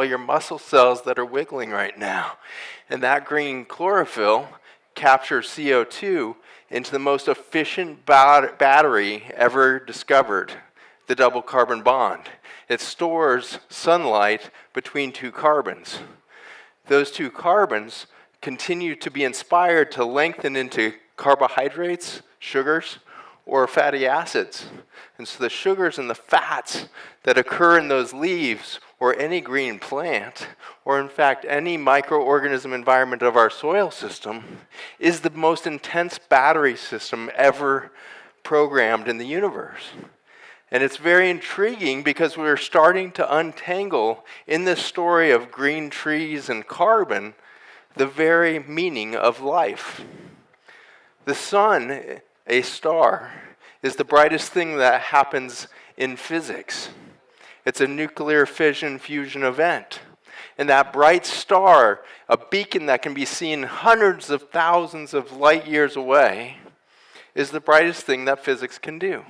all your muscle cells that are wiggling right now. And that green chlorophyll captures CO2 into the most efficient battery ever discovered, the double carbon bond. It stores sunlight between two carbons. Those two carbons continue to be inspired to lengthen into carbohydrates, sugars, or fatty acids. And so the sugars and the fats that occur in those leaves or any green plant, or in fact any microorganism environment of our soil system, is the most intense battery system ever programmed in the universe. And it's very intriguing because we're starting to untangle in this story of green trees and carbon the very meaning of life. The sun, a star, is the brightest thing that happens in physics. It's a nuclear fission fusion event. And that bright star, a beacon that can be seen hundreds of thousands of light years away, is the brightest thing that physics can do.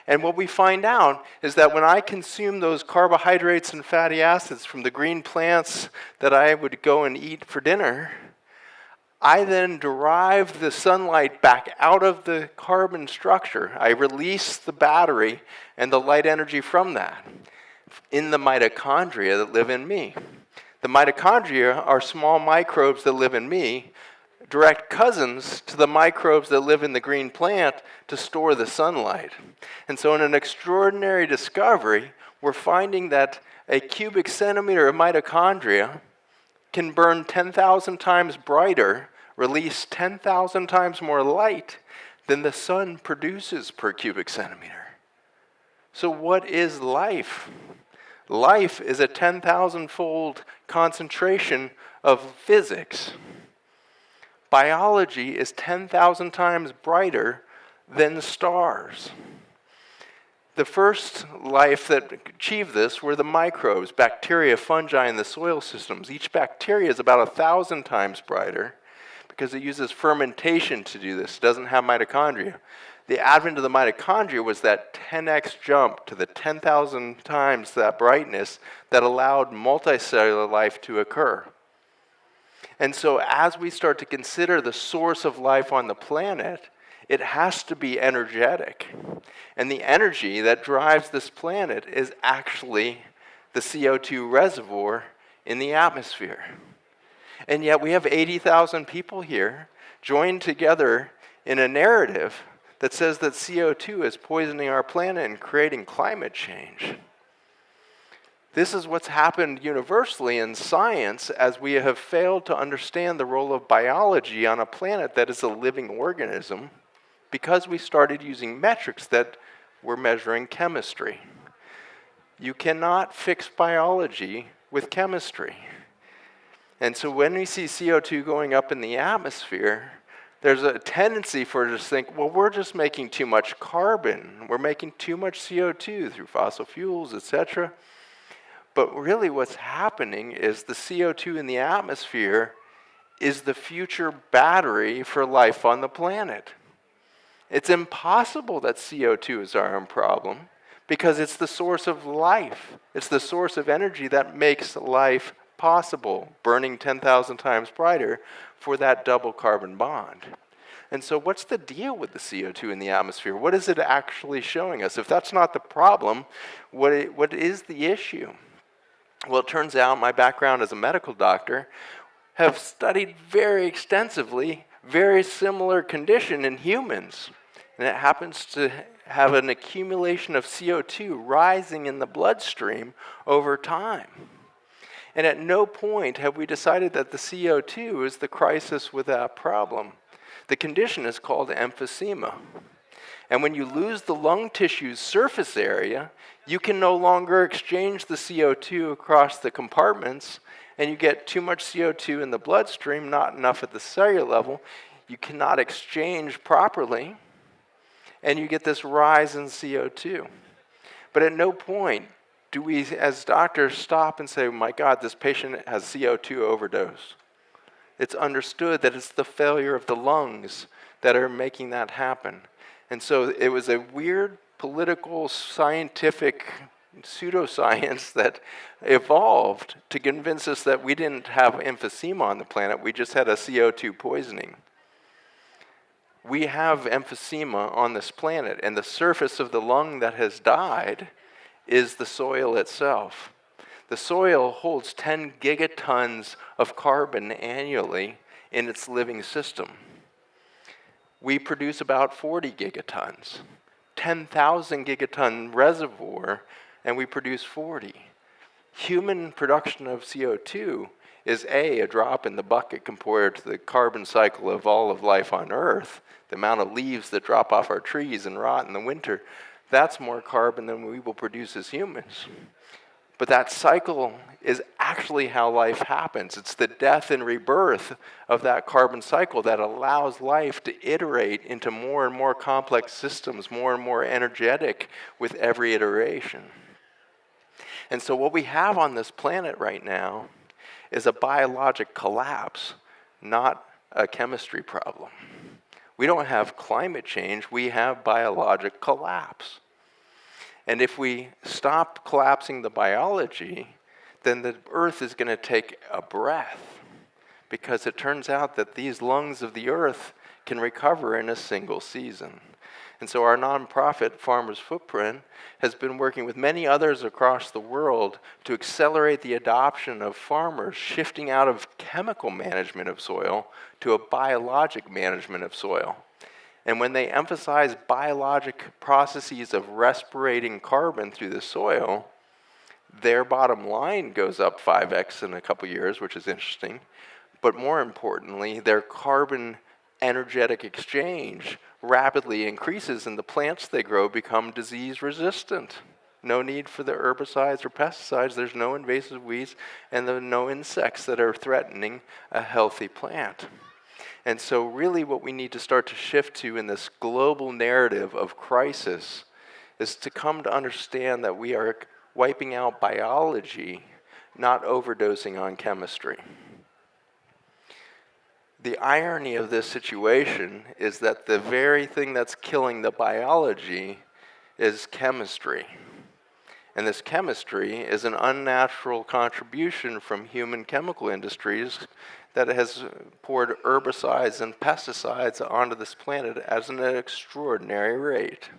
And what we find out is that when I consume those carbohydrates and fatty acids from the green plants that I would go and eat for dinner, I then derive the sunlight back out of the carbon structure. I release the battery and the light energy from that in the mitochondria that live in me. The mitochondria are small microbes that live in me, direct cousins to the microbes that live in the green plant to store the sunlight. And so in an extraordinary discovery, we're finding that a cubic centimeter of mitochondria can burn 10,000 times brighter, release 10,000 times more light than the sun produces per cubic centimeter. So what is life? Life is a 10,000-fold concentration of physics. Biology is 10,000 times brighter than stars. The first life that achieved this were the microbes, bacteria, fungi in the soil systems. Each bacteria is about 1,000 times brighter because it uses fermentation to do this. It doesn't have mitochondria. The advent of the mitochondria was that 10x jump to the 10,000 times that brightness that allowed multicellular life to occur. And so as we start to consider the source of life on the planet, it has to be energetic. And the energy that drives this planet is actually the CO2 reservoir in the atmosphere. And yet we have 80,000 people here joined together in a narrative that says that CO2 is poisoning our planet and creating climate change. This is what's happened universally in science as we have failed to understand the role of biology on a planet that is a living organism because we started using metrics that were measuring chemistry. You cannot fix biology with chemistry. And so when we see CO2 going up in the atmosphere, there's a tendency for us to think, well, we're just making too much carbon. We're making too much CO2 through fossil fuels, etc. But really what's happening is the CO2 in the atmosphere is the future battery for life on the planet. It's impossible that CO2 is our own problem because it's the source of life. It's the source of energy that makes life possible, burning 10,000 times brighter for that double carbon bond. And so what's the deal with the CO2 in the atmosphere? What is it actually showing us? If that's not the problem, what is the issue? Well, it turns out my background as a medical doctor have studied very extensively very similar condition in humans. And it happens to have an accumulation of CO2 rising in the bloodstream over time. And at no point have we decided that the CO2 is the crisis with that problem. The condition is called emphysema. And when you lose the lung tissue's surface area, you can no longer exchange the CO2 across the compartments, and you get too much CO2 in the bloodstream, not enough at the cellular level. You cannot exchange properly, and you get this rise in CO2. But at no point do we, as doctors, stop and say, my God, this patient has CO2 overdose. It's understood that it's the failure of the lungs that are making that happen. And so it was a weird political, scientific pseudoscience that evolved to convince us that we didn't have emphysema on the planet, we just had a CO2 poisoning. We have emphysema on this planet, and the surface of the lung that has died is the soil itself. The soil holds 10 gigatons of carbon annually in its living system. We produce about 40 gigatons. 10,000 gigaton reservoir, and we produce 40. Human production of CO2 is a drop in the bucket compared to the carbon cycle of all of life on Earth. The amount of leaves that drop off our trees and rot in the winter, that's more carbon than we will produce as humans. But that cycle is actually how life happens. It's the death and rebirth of that carbon cycle that allows life to iterate into more and more complex systems, more and more energetic with every iteration. And so what we have on this planet right now is a biologic collapse, not a chemistry problem. We don't have climate change, we have biologic collapse. And if we stop collapsing the biology, then the Earth is going to take a breath, because it turns out that these lungs of the Earth can recover in a single season. And so our nonprofit, Farmers Footprint, has been working with many others across the world to accelerate the adoption of farmers shifting out of chemical management of soil to a biologic management of soil. And when they emphasize biologic processes of respirating carbon through the soil, their bottom line goes up 5x in a couple years, which is interesting. But more importantly, their carbon energetic exchange rapidly increases, and the plants they grow become disease resistant. No need for the herbicides or pesticides. There's no invasive weeds, and there are no insects that are threatening a healthy plant. And so really what we need to start to shift to in this global narrative of crisis is to come to understand that we are wiping out biology, not overdosing on chemistry. The irony of this situation is that the very thing that's killing the biology is chemistry. And this chemistry is an unnatural contribution from human chemical industries that has poured herbicides and pesticides onto this planet at an extraordinary rate.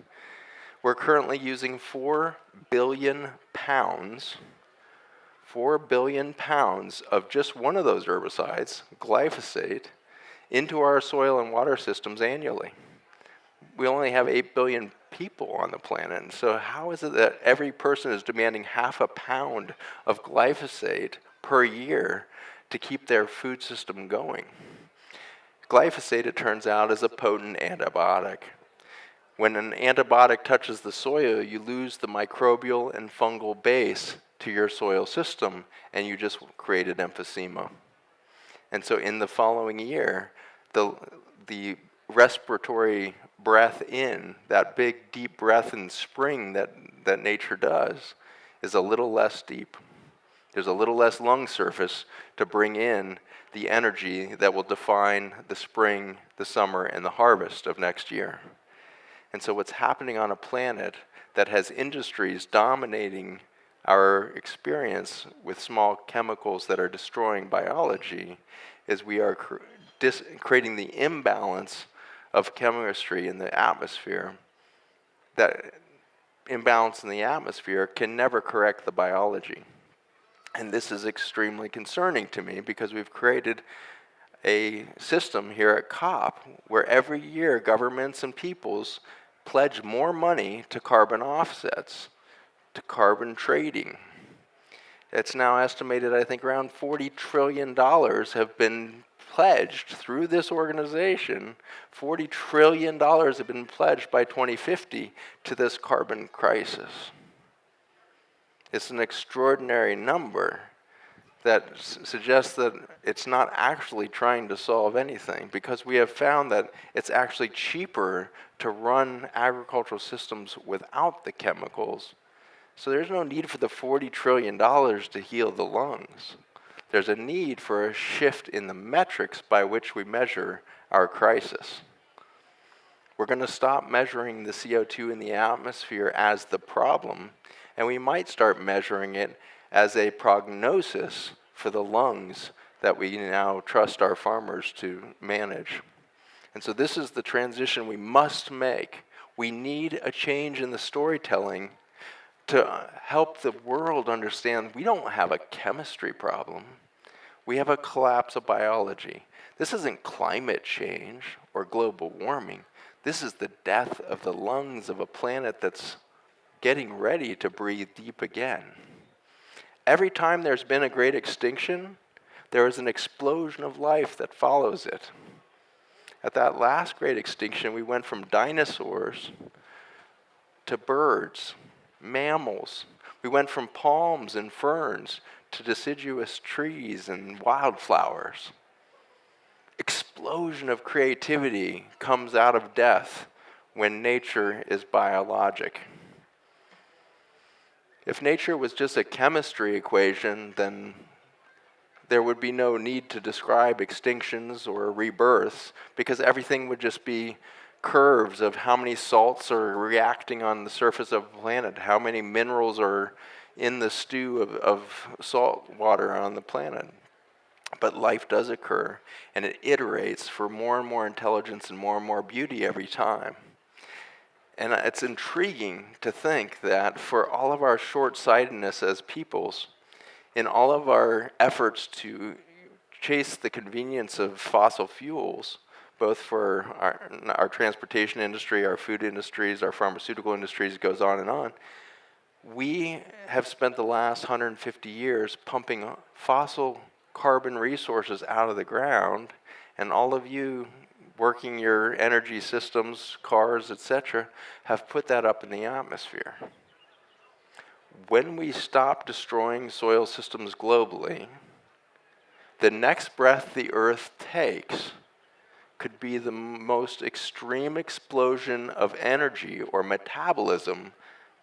We're currently using 4 billion pounds of just one of those herbicides, glyphosate, into our soil and water systems annually. We only have 8 billion people on the planet, and so how is it that every person is demanding half a pound of glyphosate per year to keep their food system going? Glyphosate, it turns out, is a potent antibiotic. When an antibiotic touches the soil, you lose the microbial and fungal base to your soil system, and you just created emphysema. And so in the following year, the respiratory breath in, that big deep breath in spring that nature does, is a little less deep. There's a little less lung surface to bring in the energy that will define the spring, the summer, and the harvest of next year. And so what's happening on a planet that has industries dominating our experience with small chemicals that are destroying biology is we are creating the imbalance of chemistry in the atmosphere. That imbalance in the atmosphere can never correct the biology. And this is extremely concerning to me because we've created a system here at COP where every year governments and peoples pledge more money to carbon offsets, to carbon trading. It's now estimated, I think, around $40 trillion have been pledged through this organization. $40 trillion have been pledged by 2050 to this carbon crisis. It's an extraordinary number that suggests that it's not actually trying to solve anything, because we have found that it's actually cheaper to run agricultural systems without the chemicals. So there's no need for the $40 trillion to heal the lungs. There's a need for a shift in the metrics by which we measure our crisis. We're going to stop measuring the CO2 in the atmosphere as the problem, And we might start measuring it as a prognosis for the lungs that we now trust our farmers to manage. And so this is the transition we must make. We need a change in the storytelling to help the world understand we don't have a chemistry problem. We have a collapse of biology. This isn't climate change or global warming. This is the death of the lungs of a planet that's getting ready to breathe deep again. Every time there's been a great extinction, there is an explosion of life that follows it. At that last great extinction, we went from dinosaurs to birds, mammals. We went from palms and ferns to deciduous trees and wildflowers. Explosion of creativity comes out of death when nature is biologic. If nature was just a chemistry equation, then there would be no need to describe extinctions or rebirths, because everything would just be curves of how many salts are reacting on the surface of the planet, how many minerals are in the stew of salt water on the planet. But life does occur, and it iterates for more and more intelligence and more beauty every time. And it's intriguing to think that for all of our short-sightedness as peoples, in all of our efforts to chase the convenience of fossil fuels, both for our transportation industry, our food industries, our pharmaceutical industries, goes on and on, we have spent the last 150 years pumping fossil carbon resources out of the ground, and all of you working your energy systems, cars, etc., have put that up in the atmosphere. When we stop destroying soil systems globally, the next breath the Earth takes could be the most extreme explosion of energy or metabolism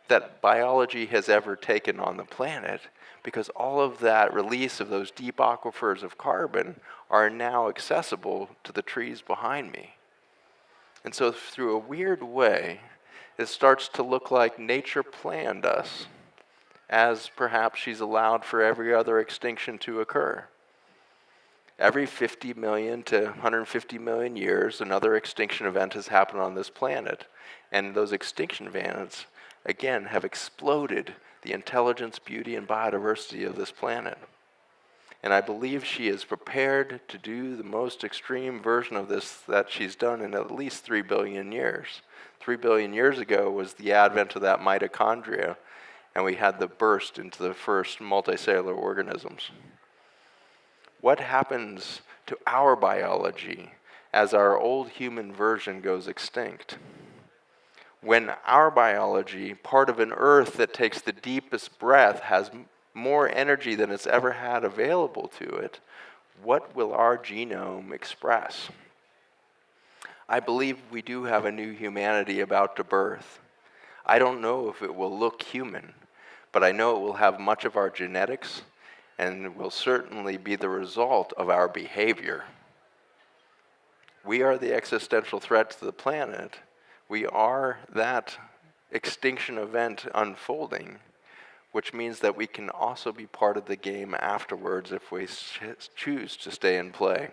that biology has ever taken on the planet, because all of that release of those deep aquifers of carbon are now accessible to the trees behind me. And so through a weird way, it starts to look like nature planned us, as perhaps she's allowed for every other extinction to occur. Every 50 million to 150 million years, another extinction event has happened on this planet. And those extinction events, again, have exploded the intelligence, beauty, and biodiversity of this planet. And I believe she is prepared to do the most extreme version of this that she's done in at least 3 billion years. 3 billion years ago was the advent of that mitochondria, and we had the burst into the first multicellular organisms. What happens to our biology as our old human version goes extinct? When our biology, part of an Earth that takes the deepest breath, has more energy than it's ever had available to it, what will our genome express? I believe we do have a new humanity about to birth. I don't know if it will look human, but I know it will have much of our genetics, and will certainly be the result of our behavior. We are the existential threat to the planet. We are that extinction event unfolding, which means that we can also be part of the game afterwards if we choose to stay and play.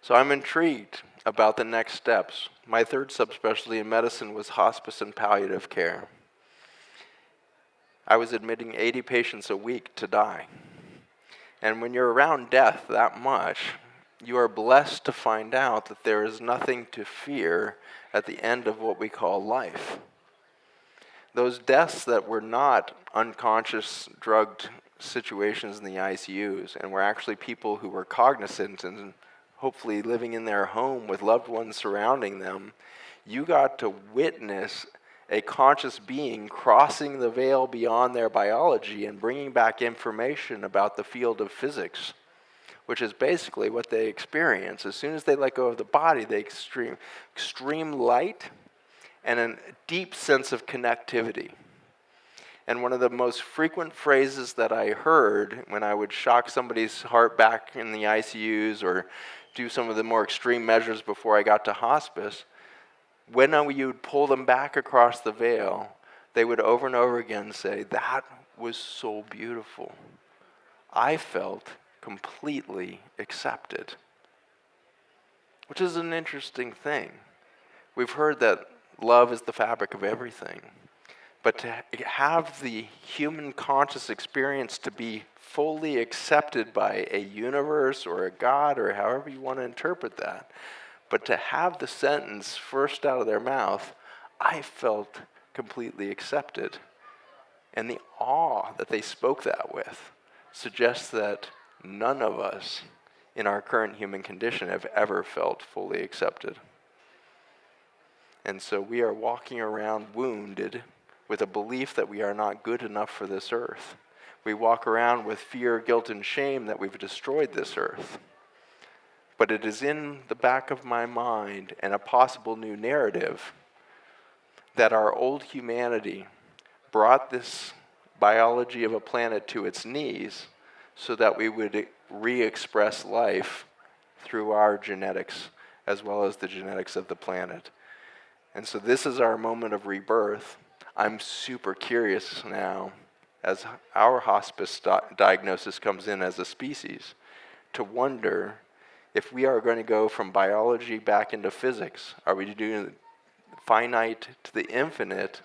So I'm intrigued about the next steps. My third subspecialty in medicine was hospice and palliative care. I was admitting 80 patients a week to die. And when you're around death that much, you are blessed to find out that there is nothing to fear at the end of what we call life. Those deaths that were not unconscious, drugged situations in the ICUs, and were actually people who were cognizant and hopefully living in their home with loved ones surrounding them, you got to witness a conscious being crossing the veil beyond their biology and bringing back information about the field of physics, which is basically what they experience. As soon as they let go of the body, they extreme light and a deep sense of connectivity. And one of the most frequent phrases that I heard when I would shock somebody's heart back in the ICUs or do some of the more extreme measures before I got to hospice, when you would pull them back across the veil, they would over and over again say, "That was so beautiful. I felt completely accepted." Which is an interesting thing. We've heard that love is the fabric of everything. But to have the human conscious experience to be fully accepted by a universe or a God or however you want to interpret that, but to have the sentence first out of their mouth, "I felt completely accepted," and the awe that they spoke that with suggests that none of us in our current human condition have ever felt fully accepted. And so we are walking around wounded with a belief that we are not good enough for this earth. We walk around with fear, guilt, and shame that we've destroyed this earth. But it is in the back of my mind and a possible new narrative that our old humanity brought this biology of a planet to its knees so that we would re-express life through our genetics as well as the genetics of the planet. And so this is our moment of rebirth. I'm super curious now, as our hospice diagnosis comes in as a species, to wonder if we are going to go from biology back into physics. Are we doing finite to the infinite,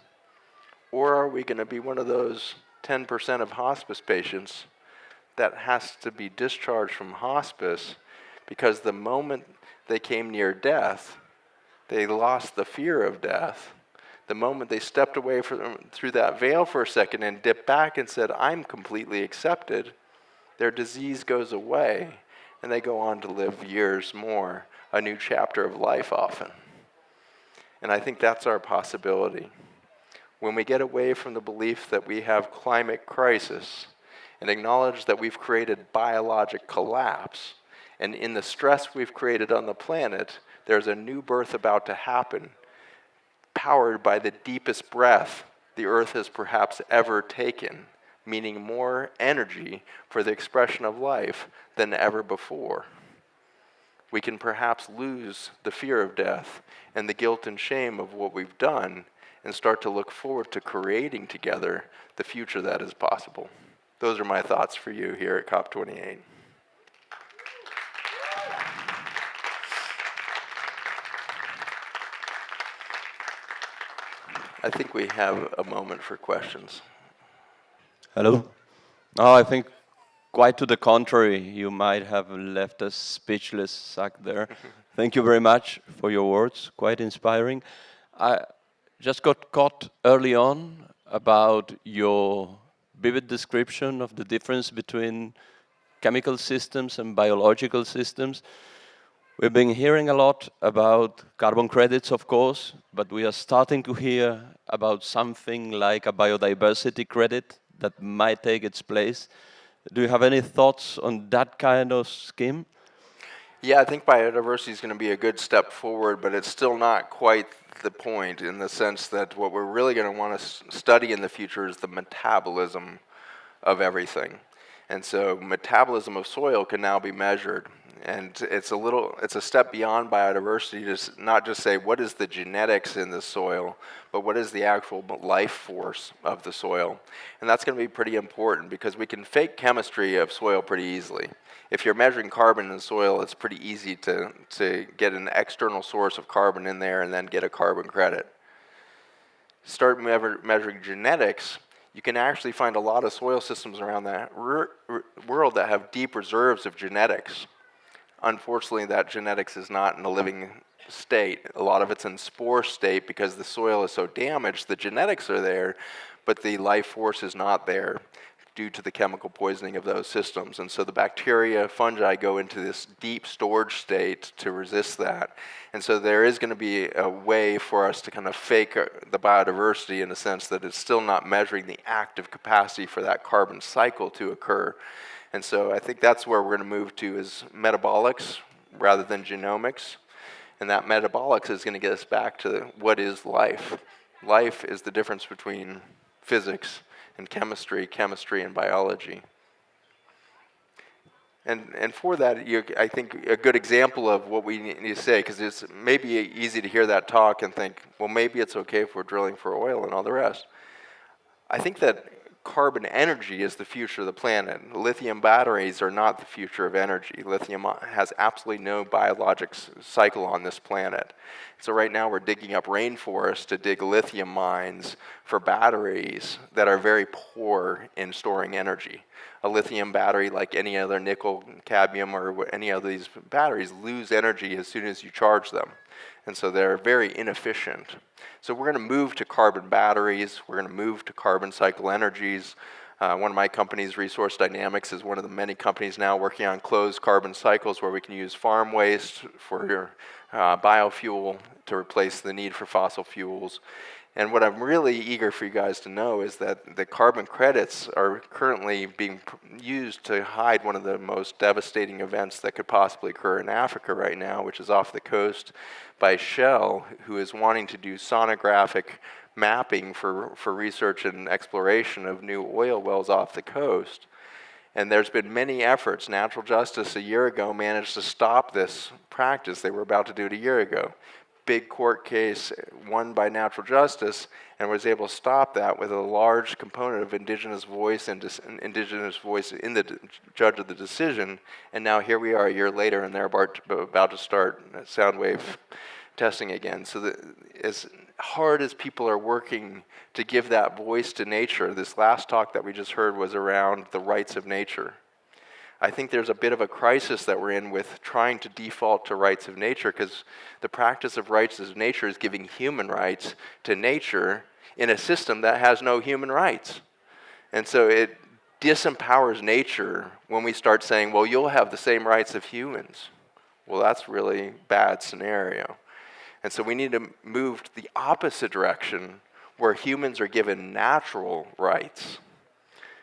or are we going to be one of those 10% of hospice patients that has to be discharged from hospice because the moment they came near death, they lost the fear of death. The moment they stepped away through that veil for a second and dipped back and said, "I'm completely accepted," their disease goes away and they go on to live years more, a new chapter of life often. And I think that's our possibility. When we get away from the belief that we have climate crisis and acknowledge that we've created biologic collapse, and in the stress we've created on the planet, there's a new birth about to happen, powered by the deepest breath the earth has perhaps ever taken, meaning more energy for the expression of life than ever before. We can perhaps lose the fear of death and the guilt and shame of what we've done and start to look forward to creating together the future that is possible. Those are my thoughts for you here at COP28. I think we have a moment for questions. Hello. No, I think quite to the contrary. You might have left us speechless, Zach, there. Thank you very much for your words, quite inspiring. I just got caught early on about your vivid description of the difference between chemical systems and biological systems. We've been hearing a lot about carbon credits, of course, but we are starting to hear about something like a biodiversity credit that might take its place. Do you have any thoughts on that kind of scheme? Yeah, I think biodiversity is going to be a good step forward, but it's still not quite the point, in the sense that what we're really going to want to study in the future is the metabolism of everything. And so metabolism of soil can now be measured. And it's a step beyond biodiversity to not just say what is the genetics in the soil, but what is the actual life force of the soil. And that's going to be pretty important because we can fake chemistry of soil pretty easily. If you're measuring carbon in soil, it's pretty easy to get an external source of carbon in there and then get a carbon credit. Start measuring genetics, you can actually find a lot of soil systems around the world that have deep reserves of genetics. Unfortunately, that genetics is not in a living state. A lot of it's in spore state because the soil is so damaged. The genetics are there, but the life force is not there due to the chemical poisoning of those systems. And so the bacteria, fungi go into this deep storage state to resist that. And so there is going to be a way for us to kind of fake the biodiversity in the sense that it's still not measuring the active capacity for that carbon cycle to occur. And so I think that's where we're going to move to, is metabolics rather than genomics. And that metabolics is going to get us back to what is life. Life is the difference between physics and chemistry and biology. And for that, I think a good example of what we need to say, because it's maybe easy to hear that talk and think, well, maybe it's okay if we're drilling for oil and all the rest. I think that carbon energy is the future of the planet. Lithium batteries are not the future of energy. Lithium has absolutely no biologic cycle on this planet. So right now we're digging up rainforests to dig lithium mines for batteries that are very poor in storing energy. A lithium battery, like any other nickel, cadmium, or any of these batteries, lose energy as soon as you charge them. And so they're very inefficient. So we're going to move to carbon batteries. We're going to move to carbon cycle energies. One of my companies, Resource Dynamics, is one of the many companies now working on closed carbon cycles where we can use farm waste for your biofuel to replace the need for fossil fuels. And what I'm really eager for you guys to know is that the carbon credits are currently being used to hide one of the most devastating events that could possibly occur in Africa right now, which is off the coast by Shell, who is wanting to do sonographic mapping for research and exploration of new oil wells off the coast. And there's been many efforts. Natural Justice a year ago managed to stop this practice. They were about to do it a year ago. Big court case won by Natural Justice, and was able to stop that with a large component of indigenous voice and indigenous voice in the judge of the decision. And now here we are a year later, and they're about to start sound wave testing again. So as hard as people are working to give that voice to nature, this last talk that we just heard was around the rights of nature. I think there's a bit of a crisis that we're in with trying to default to rights of nature, because the practice of rights of nature is giving human rights to nature in a system that has no human rights. And so it disempowers nature when we start saying, well, you'll have the same rights of humans. Well, that's really bad scenario. And so we need to move the opposite direction, where humans are given natural rights.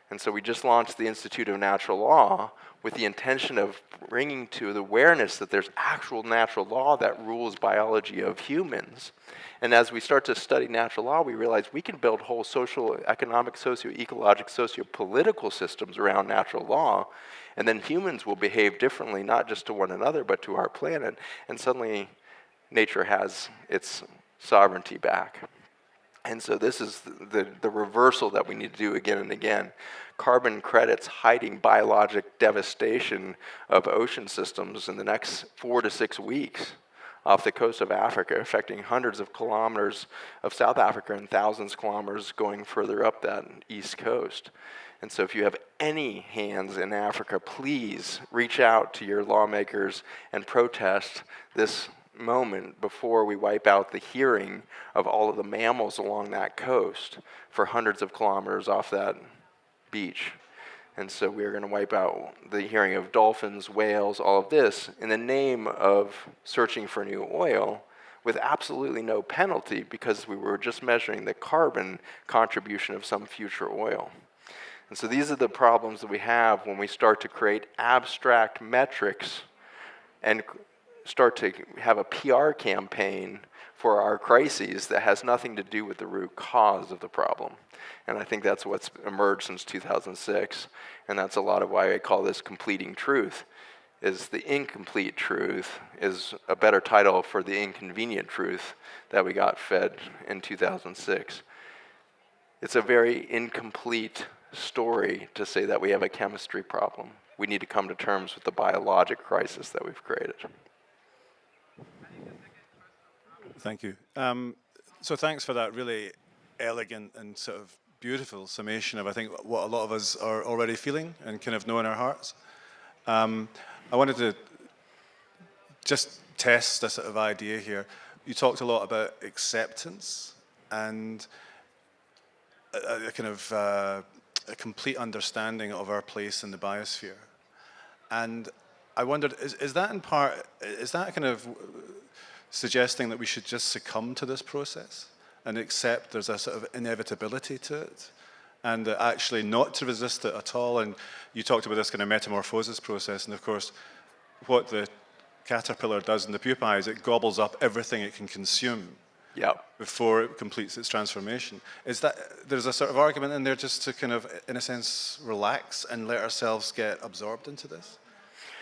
And so we just launched the Institute of Natural Law with the intention of bringing to the awareness that there's actual natural law that rules biology of humans. And as we start to study natural law, we realize we can build whole social, economic, socio-ecologic, socio-political systems around natural law, and then humans will behave differently, not just to one another, but to our planet. And suddenly, nature has its sovereignty back. And so this is the reversal that we need to do again and again. Carbon credits hiding biologic devastation of ocean systems in the next 4 to 6 weeks off the coast of Africa, affecting hundreds of kilometers of South Africa and thousands of kilometers going further up that east coast. And so if you have any hands in Africa, please reach out to your lawmakers and protest this moment before we wipe out the hearing of all of the mammals along that coast for hundreds of kilometers off that beach. And so we are going to wipe out the hearing of dolphins, whales, all of this in the name of searching for new oil with absolutely no penalty, because we were just measuring the carbon contribution of some future oil. And so these are the problems that we have when we start to create abstract metrics and start to have a PR campaign for our crises that has nothing to do with the root cause of the problem. And I think that's what's emerged since 2006, and that's a lot of why I call this completing truth, is the incomplete truth is a better title for the inconvenient truth that we got fed in 2006. It's a very incomplete story to say that we have a chemistry problem. We need to come to terms with the biologic crisis that we've created. Thank you. So thanks for that really elegant and sort of beautiful summation of, I think, what a lot of us are already feeling and kind of know in our hearts. I wanted to just test a sort of idea here. You talked a lot about acceptance and a kind of a complete understanding of our place in the biosphere. And I wondered, is that in part, is that kind of suggesting that we should just succumb to this process and accept there's a sort of inevitability to it, and actually not to resist it at all? And you talked about this kind of metamorphosis process, and of course, what the caterpillar does in the pupae is it gobbles up everything it can consume before it completes its transformation. Is that, there's a sort of argument in there just to kind of, in a sense, relax and let ourselves get absorbed into this?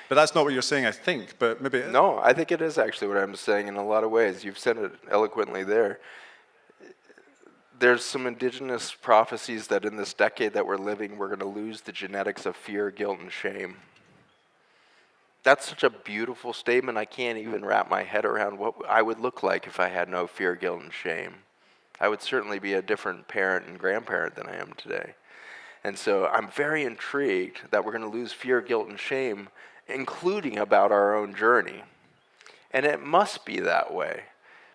But that's not what you're saying, I think, but maybe... No, I think it is actually what I'm saying in a lot of ways. You've said it eloquently there. there's some indigenous prophecies that in this decade that we're living, we're going to lose the genetics of fear, guilt, and shame. That's such a beautiful statement. I can't even wrap my head around what I would look like if I had no fear, guilt, and shame. I would certainly be a different parent and grandparent than I am today. And so I'm very intrigued that we're going to lose fear, guilt, and shame, including about our own journey. And it must be that way,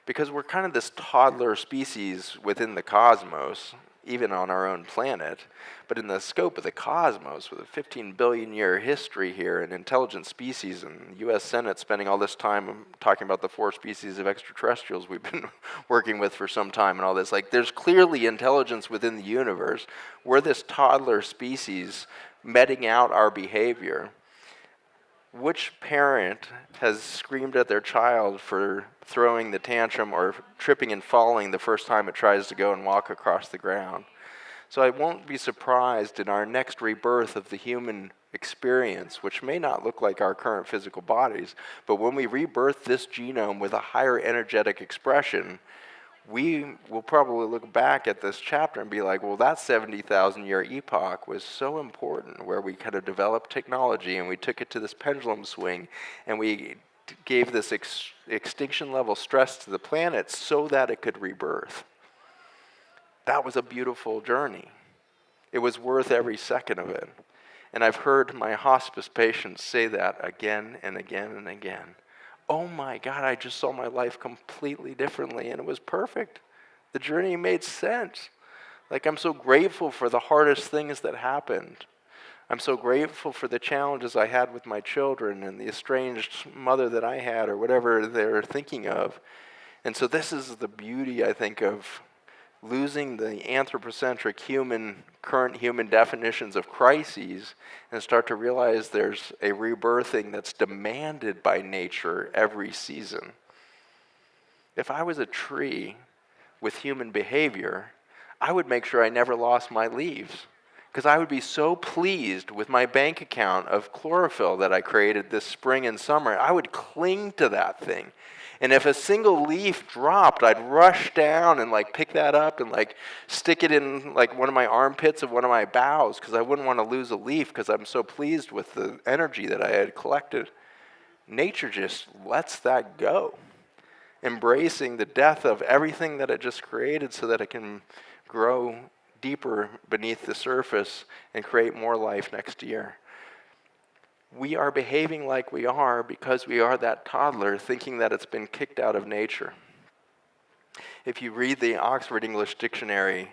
because we're kind of this toddler species within the cosmos, even on our own planet. But in the scope of the cosmos, with a 15 billion year history here, an intelligent species, and the US Senate spending all this time talking about the 4 species of extraterrestrials we've been working with for some time and all this, like there's clearly intelligence within the universe. We're this toddler species meting out our behavior. Which parent has screamed at their child for throwing the tantrum or tripping and falling the first time it tries to go and walk across the ground? So I won't be surprised in our next rebirth of the human experience, which may not look like our current physical bodies, but when we rebirth this genome with a higher energetic expression, we will probably look back at this chapter and be like, well, that 70,000 year epoch was so important, where we kind of developed technology and we took it to this pendulum swing and we gave this extinction level stress to the planet so that it could rebirth. That was a beautiful journey. It was worth every second of it. And I've heard my hospice patients say that again and again and again. Oh my God, I just saw my life completely differently, and it was perfect. The journey made sense. Like, I'm so grateful for the hardest things that happened. I'm so grateful for the challenges I had with my children and the estranged mother that I had, or whatever they're thinking of. And so this is the beauty, I think, of losing the anthropocentric current human definitions of crises and start to realize there's a rebirthing that's demanded by nature every season. If I was a tree with human behavior, I would make sure I never lost my leaves, because I would be so pleased with my bank account of chlorophyll that I created this spring and summer. I would cling to that thing. And if a single leaf dropped, I'd rush down and pick that up and stick it in one of my armpits of one of my boughs, because I wouldn't want to lose a leaf because I'm so pleased with the energy that I had collected. Nature just lets that go, embracing the death of everything that it just created so that it can grow deeper beneath the surface and create more life next year. We are behaving like we are because we are that toddler thinking that it's been kicked out of nature. If you read the Oxford English Dictionary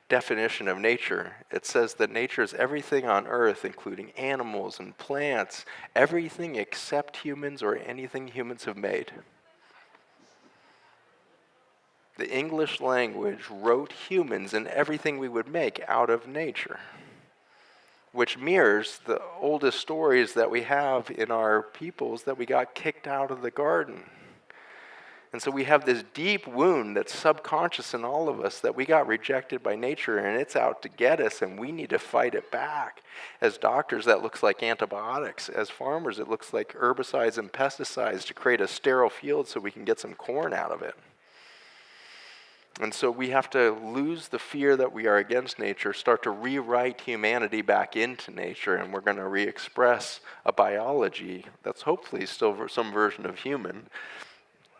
definition of nature, it says that nature is everything on earth, including animals and plants, everything except humans or anything humans have made. The English language wrote humans and everything we would make out of nature, which mirrors the oldest stories that we have in our peoples, that we got kicked out of the garden. And so we have this deep wound that's subconscious in all of us, that we got rejected by nature and it's out to get us, and we need to fight it back. As doctors, that looks like antibiotics. As farmers, it looks like herbicides and pesticides to create a sterile field so we can get some corn out of it. And so we have to lose the fear that we are against nature, start to rewrite humanity back into nature, and we're going to re-express a biology that's hopefully still some version of human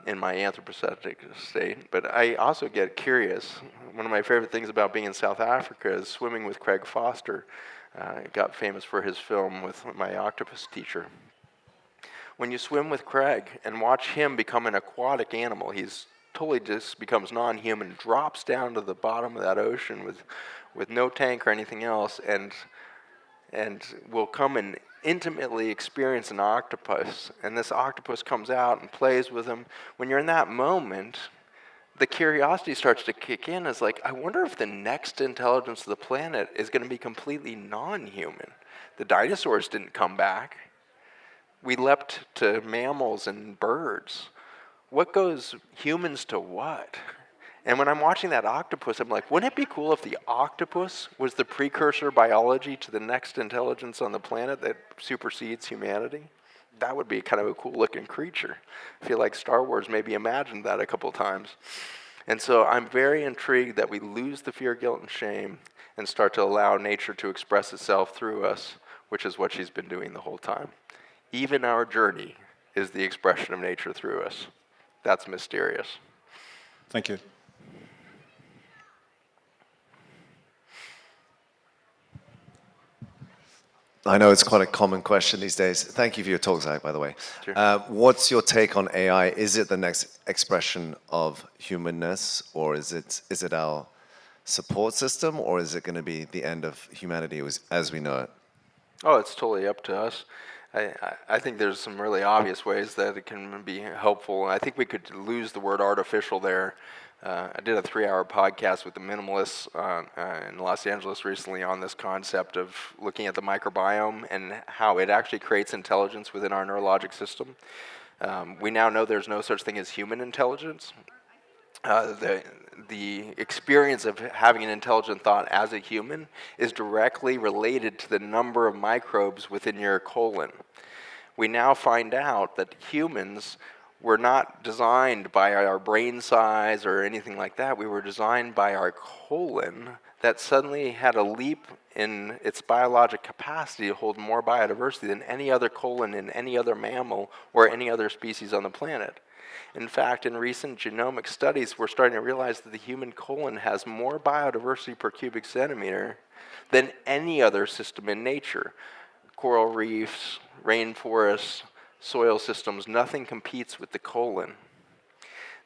in my anthropocentric state. But I also get curious. One of my favorite things about being in South Africa is swimming with Craig Foster. Got famous for his film with my octopus teacher. When you swim with Craig and watch him become an aquatic animal, he's totally just becomes non-human, drops down to the bottom of that ocean with no tank or anything else, and will come and intimately experience an octopus. And this octopus comes out and plays with him. When you're in that moment, the curiosity starts to kick in. It's like, I wonder if the next intelligence of the planet is going to be completely non-human. The dinosaurs didn't come back. We leapt to mammals and birds. What goes humans to what? And when I'm watching that octopus, I'm like, wouldn't it be cool if the octopus was the precursor biology to the next intelligence on the planet that supersedes humanity? That would be kind of a cool looking creature. I feel like Star Wars maybe imagined that a couple times. And so I'm very intrigued that we lose the fear, guilt, and shame and start to allow nature to express itself through us, which is what she's been doing the whole time. Even our journey is the expression of nature through us. That's mysterious. Thank you. I know it's quite a common question these days. Thank you for your talk, Zach, by the way. Sure. What's your take on AI? Is it the next expression of humanness, or is it our support system, or is it going to be the end of humanity as we know it? Oh, it's totally up to us. I think there's some really obvious ways that it can be helpful. I think we could lose the word artificial there. I did a 3-hour podcast with the minimalists in Los Angeles recently on this concept of looking at the microbiome and how it actually creates intelligence within our neurologic system. We now know there's no such thing as human intelligence. The experience of having an intelligent thought as a human is directly related to the number of microbes within your colon. We now find out that humans were not designed by our brain size or anything like that. We were designed by our colon that suddenly had a leap in its biologic capacity to hold more biodiversity than any other colon in any other mammal or any other species on the planet. In fact, in recent genomic studies, we're starting to realize that the human colon has more biodiversity per cubic centimeter than any other system in nature. Coral reefs, rainforests, soil systems, nothing competes with the colon.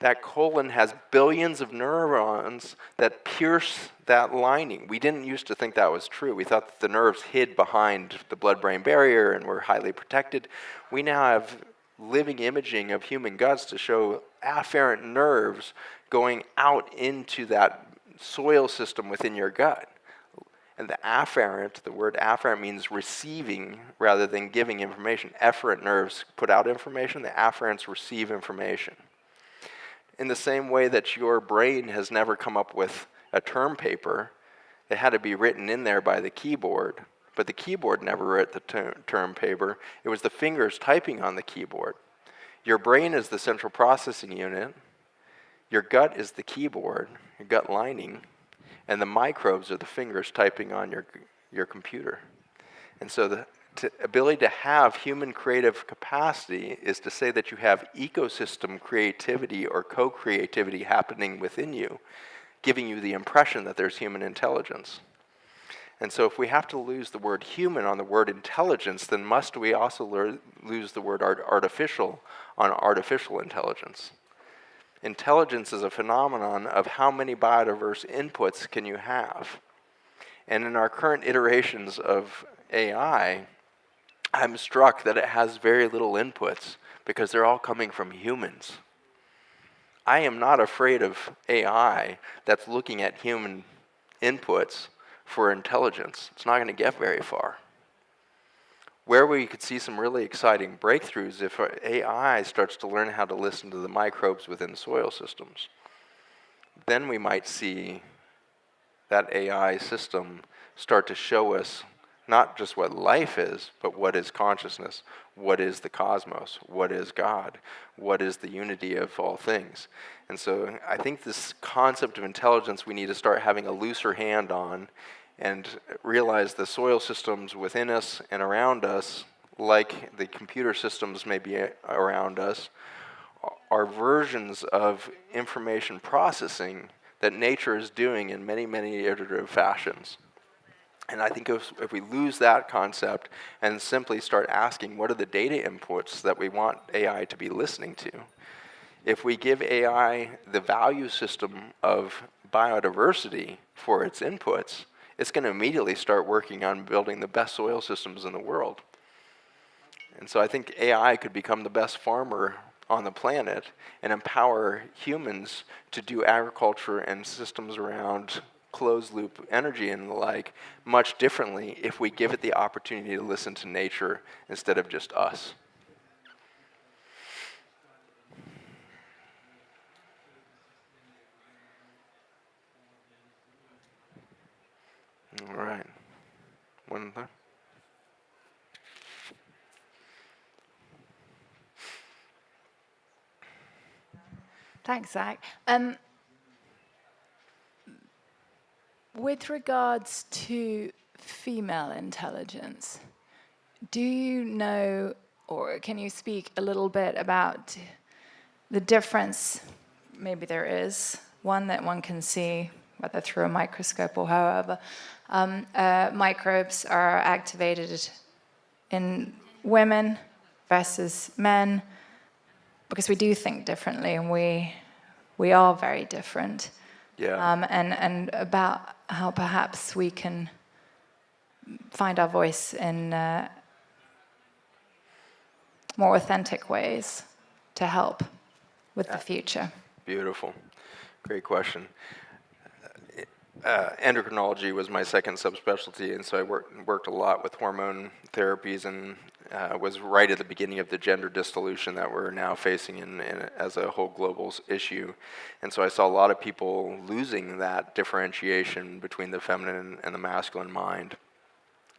That colon has billions of neurons that pierce that lining. We didn't used to think that was true. We thought that the nerves hid behind the blood-brain barrier and were highly protected. We now have living imaging of human guts to show afferent nerves going out into that soil system within your gut. And the afferent, the word afferent means receiving rather than giving information. Efferent nerves put out information, the afferents receive information. In the same way that your brain has never come up with a term paper, it had to be written in there by the keyboard, but the keyboard never wrote the term paper. It was the fingers typing on the keyboard. Your brain is the central processing unit. Your gut is the keyboard, your gut lining, and the microbes are the fingers typing on your computer. And so the ability to have human creative capacity is to say that you have ecosystem creativity or co-creativity happening within you, giving you the impression that there's human intelligence. And so if we have to lose the word human on the word intelligence, then must we also lose the word artificial on artificial intelligence? Intelligence is a phenomenon of how many biodiverse inputs can you have. And in our current iterations of AI, I'm struck that it has very little inputs because they're all coming from humans. I am not afraid of AI that's looking at human inputs for intelligence. It's not going to get very far. Where we could see some really exciting breakthroughs if AI starts to learn how to listen to the microbes within soil systems. Then we might see that AI system start to show us not just what life is, but what is consciousness, what is the cosmos, what is God, what is the unity of all things. And so I think this concept of intelligence we need to start having a looser hand on and realize the soil systems within us and around us, like the computer systems maybe around us, are versions of information processing that nature is doing in many, many iterative fashions. And I think if we lose that concept and simply start asking what are the data inputs that we want AI to be listening to, if we give AI the value system of biodiversity for its inputs, it's going to immediately start working on building the best soil systems in the world. And so I think AI could become the best farmer on the planet and empower humans to do agriculture and systems around closed-loop energy and the like much differently if we give it the opportunity to listen to nature instead of just us. All right. One there. Thanks, Zach. With regards to female intelligence, do you know, or can you speak a little bit about the difference, maybe there is, one that one can see, whether through a microscope or however, microbes are activated in women versus men, because we do think differently and we are very different. Yeah. And about how perhaps we can find our voice in more authentic ways to help with the future. Beautiful. Great question. Endocrinology was my second subspecialty, and so I worked a lot with hormone therapies and was right at the beginning of the gender dissolution that we're now facing as a whole global issue. And so I saw a lot of people losing that differentiation between the feminine and the masculine mind.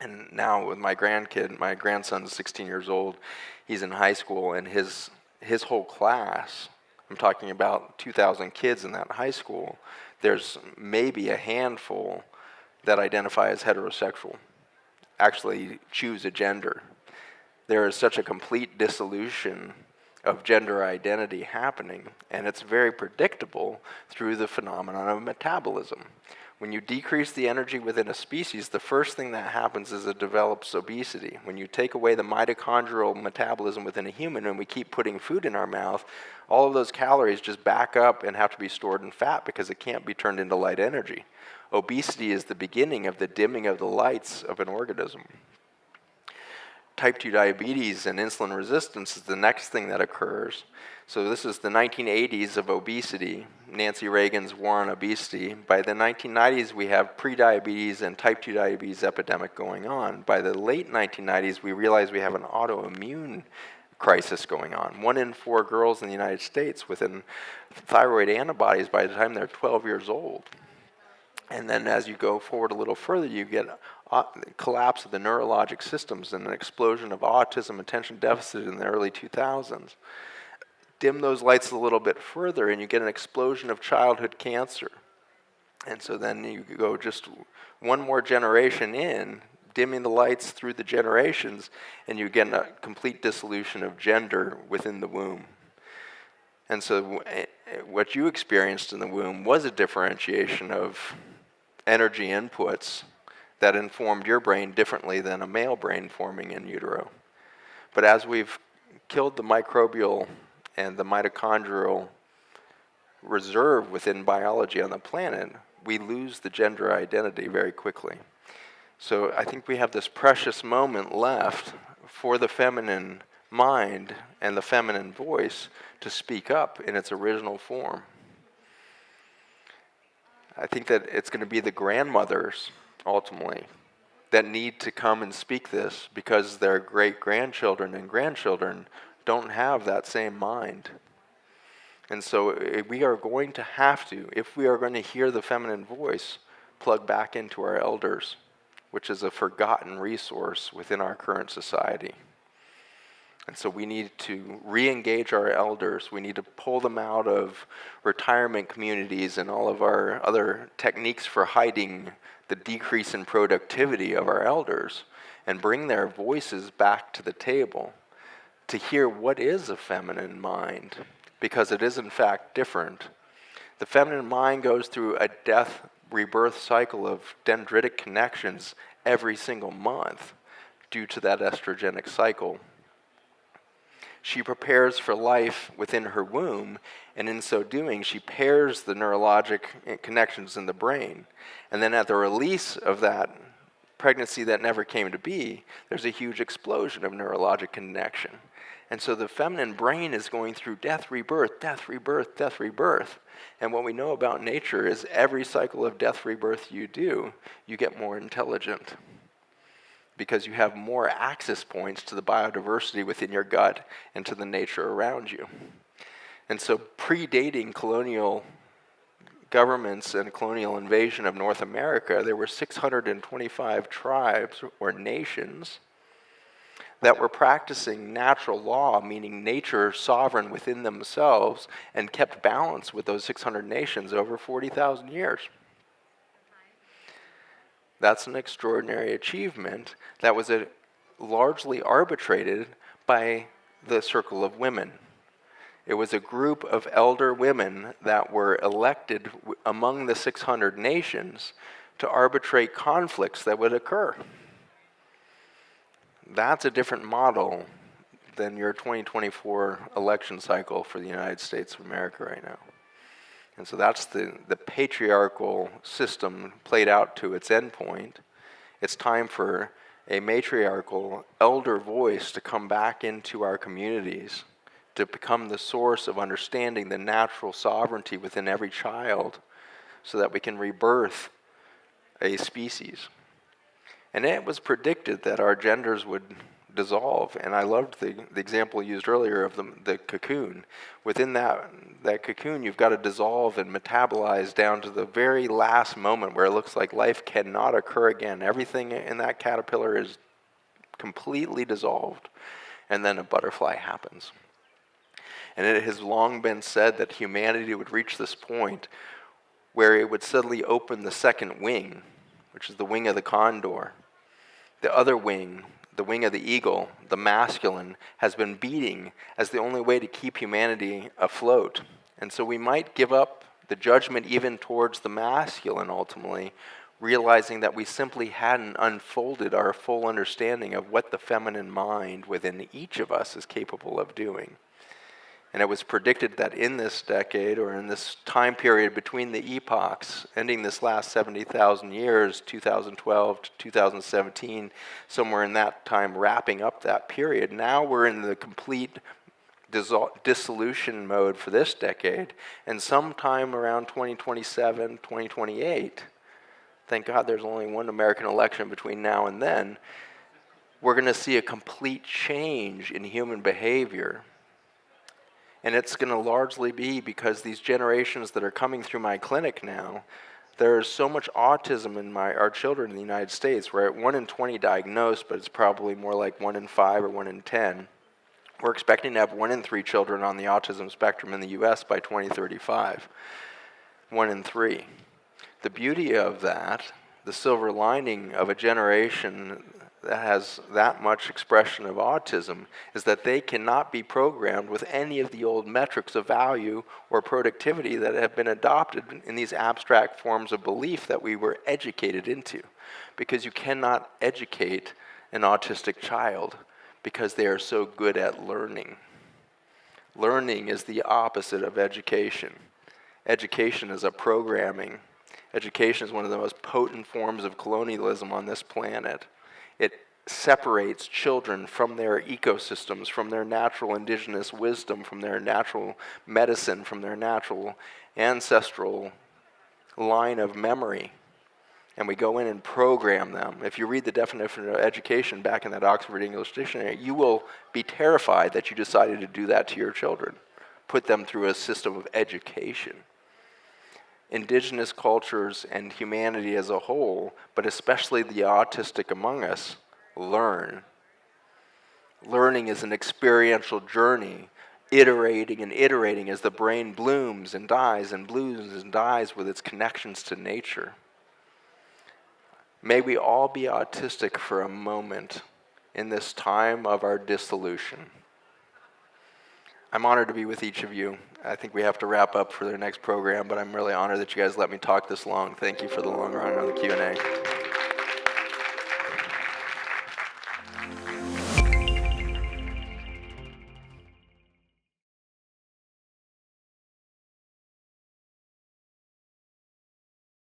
And now with my grandson's 16 years old, he's in high school, and his whole class, I'm talking about 2,000 kids in that high school, there's maybe a handful that identify as heterosexual, actually choose a gender. There is such a complete dissolution of gender identity happening, and it's very predictable through the phenomenon of metabolism. When you decrease the energy within a species, the first thing that happens is it develops obesity. When you take away the mitochondrial metabolism within a human and we keep putting food in our mouth, all of those calories just back up and have to be stored in fat because it can't be turned into light energy. Obesity is the beginning of the dimming of the lights of an organism. Type 2 diabetes and insulin resistance is the next thing that occurs. So this is the 1980s of obesity, Nancy Reagan's war on obesity. By the 1990s, we have prediabetes and type 2 diabetes epidemic going on. By the late 1990s, we realize we have an autoimmune crisis going on. 1 in 4 girls in the United States with thyroid antibodies by the time they're 12 years old. And then as you go forward a little further, you get collapse of the neurologic systems and an explosion of autism, attention deficit in the early 2000s. Dim those lights a little bit further and you get an explosion of childhood cancer. And so then you go just one more generation in, dimming the lights through the generations, and you get a complete dissolution of gender within the womb. And so what you experienced in the womb was a differentiation of energy inputs that informed your brain differently than a male brain forming in utero. But as we've killed the microbial and the mitochondrial reserve within biology on the planet, we lose the gender identity very quickly. So I think we have this precious moment left for the feminine mind and the feminine voice to speak up in its original form. I think that it's going to be the grandmothers, ultimately, that need to come and speak this because their great-grandchildren and grandchildren don't have that same mind. And so we are going to have to, if we are going to hear the feminine voice, plug back into our elders, which is a forgotten resource within our current society. And so we need to re-engage our elders. We need to pull them out of retirement communities and all of our other techniques for hiding the decrease in productivity of our elders and bring their voices back to the table to hear what is a feminine mind, because it is in fact different. The feminine mind goes through a death rebirth cycle of dendritic connections every single month due to that estrogenic cycle. She prepares for life within her womb, and in so doing, she pairs the neurologic connections in the brain. And then at the release of that pregnancy that never came to be, there's a huge explosion of neurologic connection. And so the feminine brain is going through death, rebirth, death, rebirth, death, rebirth. And what we know about nature is every cycle of death, rebirth you do, you get more intelligent, because you have more access points to the biodiversity within your gut and to the nature around you. And so predating colonial governments and colonial invasion of North America, there were 625 tribes or nations that were practicing natural law, meaning nature sovereign within themselves, and kept balance with those 600 nations over 40,000 years. That's an extraordinary achievement that was largely arbitrated by the Circle of Women. It was a group of elder women that were elected among the 600 nations to arbitrate conflicts that would occur. That's a different model than your 2024 election cycle for the United States of America right now. And so that's the patriarchal system played out to its endpoint. It's time for a matriarchal elder voice to come back into our communities, to become the source of understanding the natural sovereignty within every child so that we can rebirth a species. And it was predicted that our genders would dissolve, and I loved the example used earlier of the cocoon. Within that cocoon, you've got to dissolve and metabolize down to the very last moment where it looks like life cannot occur again. Everything in that caterpillar is completely dissolved, and then a butterfly happens. And it has long been said that humanity would reach this point where it would suddenly open the second wing, which is the wing of the condor. The other wing, the wing of the eagle, the masculine, has been beating as the only way to keep humanity afloat. And so we might give up the judgment even towards the masculine ultimately, realizing that we simply hadn't unfolded our full understanding of what the feminine mind within each of us is capable of doing. And it was predicted that in this decade, or in this time period between the epochs, ending this last 70,000 years, 2012 to 2017, somewhere in that time wrapping up that period, now we're in the complete dissolution mode for this decade, and sometime around 2027, 2028, thank God there's only one American election between now and then, we're going to see a complete change in human behavior. And it's going to largely be because these generations that are coming through my clinic now, there's so much autism in our children in the United States. We're at 1 in 20 diagnosed, but it's probably more like 1 in 5 or 1 in 10. We're expecting to have 1 in 3 children on the autism spectrum in the US by 2035. 1 in 3. The beauty of that, the silver lining of a generation that has that much expression of autism, is that they cannot be programmed with any of the old metrics of value or productivity that have been adopted in these abstract forms of belief that we were educated into. Because you cannot educate an autistic child because they are so good at learning. Learning is the opposite of education. Education is a programming. Education is one of the most potent forms of colonialism on this planet. It separates children from their ecosystems, from their natural indigenous wisdom, from their natural medicine, from their natural ancestral line of memory. And we go in and program them. If you read the definition of education back in that Oxford English Dictionary, you will be terrified that you decided to do that to your children. Put them through a system of education. Indigenous cultures and humanity as a whole, but especially the autistic among us, learn. Learning is an experiential journey, iterating and iterating as the brain blooms and dies and blooms and dies with its connections to nature. May we all be autistic for a moment in this time of our dissolution. I'm honored to be with each of you. I think we have to wrap up for their next program, but I'm really honored that you guys let me talk this long. Thank you for the long run on the Q&A.